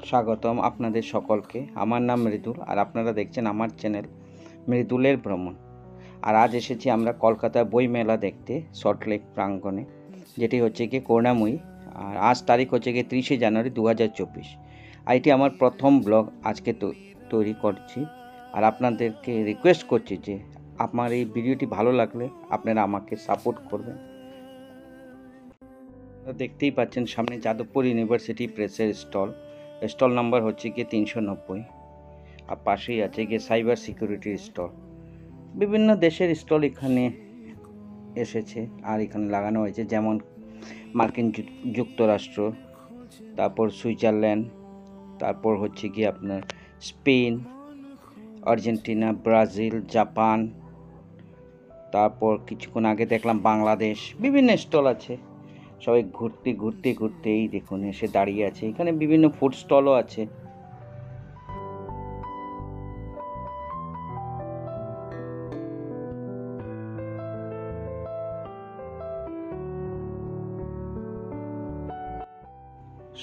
স্বাগতম আপনাদের সকলকে। আমার নাম মৃদুল আর আপনারা দেখছেন আমার চ্যানেল মৃদুলের ভ্রমণ। আর আজ এসেছি আমরা কলকাতার বই মেলা দেখতে, সল্টলেক প্রাঙ্গণে, যেটি হচ্ছে গিয়ে করুণাময়ী। আর আজ তারিখ হচ্ছে গিয়ে 30শে জানুয়ারি 2024। আর এটি আমার প্রথম ব্লগ আজকে তৈরি করছি। আর আপনাদেরকে রিকোয়েস্ট করছি যে আমার এই ভিডিওটি ভালো লাগলে আপনারা আমাকে সাপোর্ট করবেন। দেখতেই পাচ্ছেন সামনে যাদবপুর ইউনিভার্সিটি প্রেসের স্টল নাম্বার হচ্ছে গিয়ে 390। আর পাশেই আছে গিয়ে সাইবার সিকিউরিটির স্টল। বিভিন্ন দেশের স্টল এখানে এসেছে আর এখানে লাগানো হয়েছে, যেমন মার্কিন যুক্তরাষ্ট্র, তারপর সুইজারল্যান্ড, তারপর হচ্ছে গিয়ে আপনার স্পেন, আর্জেন্টিনা, ব্রাজিল, জাপান, তারপর কিছুক্ষণ আগে দেখলাম বাংলাদেশ। বিভিন্ন স্টল আছে, সবাই ঘুরতে এই দেখুন এসে দাঁড়িয়ে আছে। এখানে বিভিন্ন ফুড স্টলও আছে।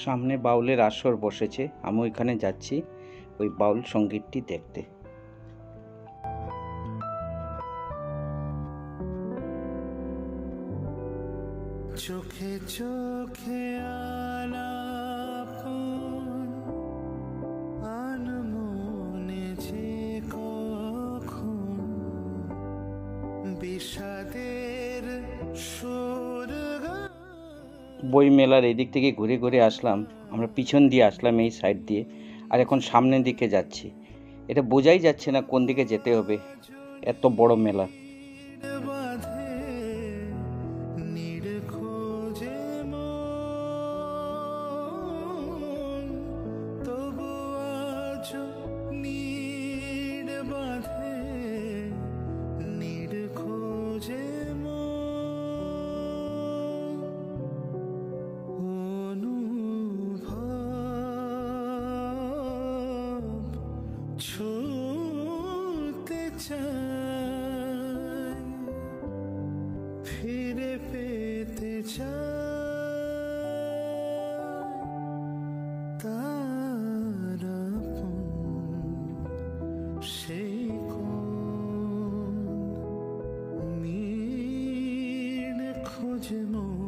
সামনে বাউলের আসর বসেছে, আমি ওইখানে যাচ্ছি ওই বাউল সঙ্গীতটি দেখতে। চোখে চোখে আলাপন আনমনে যে কখন বিষাদের সুর। বই মেলার এই দিক থেকে ঘুরে ঘুরে আসলাম, আমরা পিছন দিয়ে আসলাম এই সাইড দিয়ে, আর এখন সামনের দিকে যাচ্ছি। এটা বোঝাই যাচ্ছে না কোন দিকে যেতে হবে, এত বড় মেলা। ছুঁতে চাই, ফিরে পেতে চাই তার সেই কোন নীড় খোঁজে মন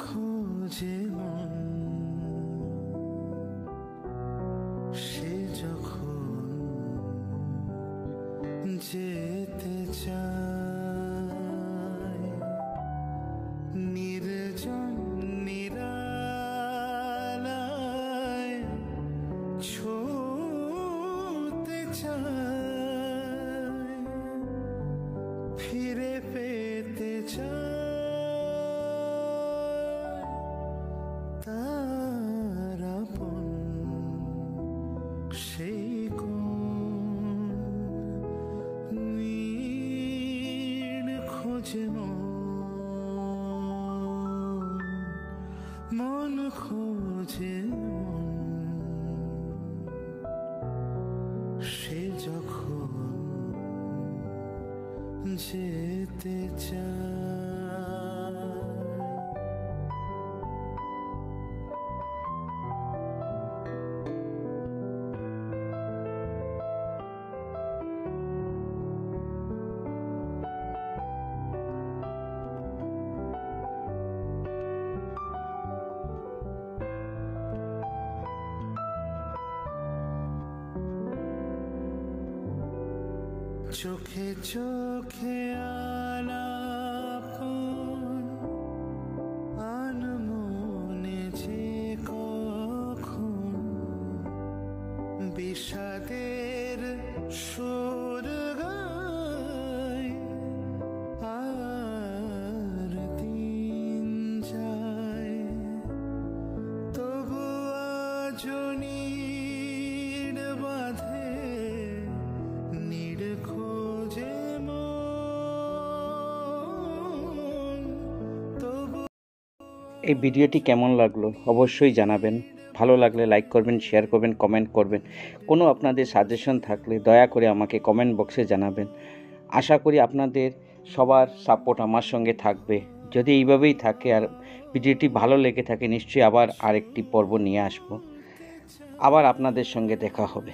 খোঁজে মন, সে যখন যেতে চায় নির্জন নিরালায়, ছুঁতে চায় ফিরে পেতে চায় তার আপন সেই কোন নীড় খোঁজে মন খোঁজে মন, সে যখন যেতে চায়। চোখে চোখে আলাপন আনমনে যে কখন বিষাদের সুর গায়, আর দিন যায় তবু আজও নীড় বাঁধে, নীড় খোঁজে এই ভিডিওটি কেমন লাগলো অবশ্যই জানাবেন। ভালো লাগলে লাইক করবেন, শেয়ার করবেন, কমেন্ট করবেন। কোনো আপনাদের সাজেশন থাকলে দয়া করে আমাকে কমেন্ট বক্সে জানাবেন। আশা করি আপনাদের সবার সাপোর্ট আমার সঙ্গে থাকবে। যদি এইভাবেই থাকে আর ভিডিওটি ভালো লেগে থাকে, নিশ্চয়ই আবার আরেকটি পর্ব নিয়ে আসব। আবার আপনাদের সঙ্গে দেখা হবে।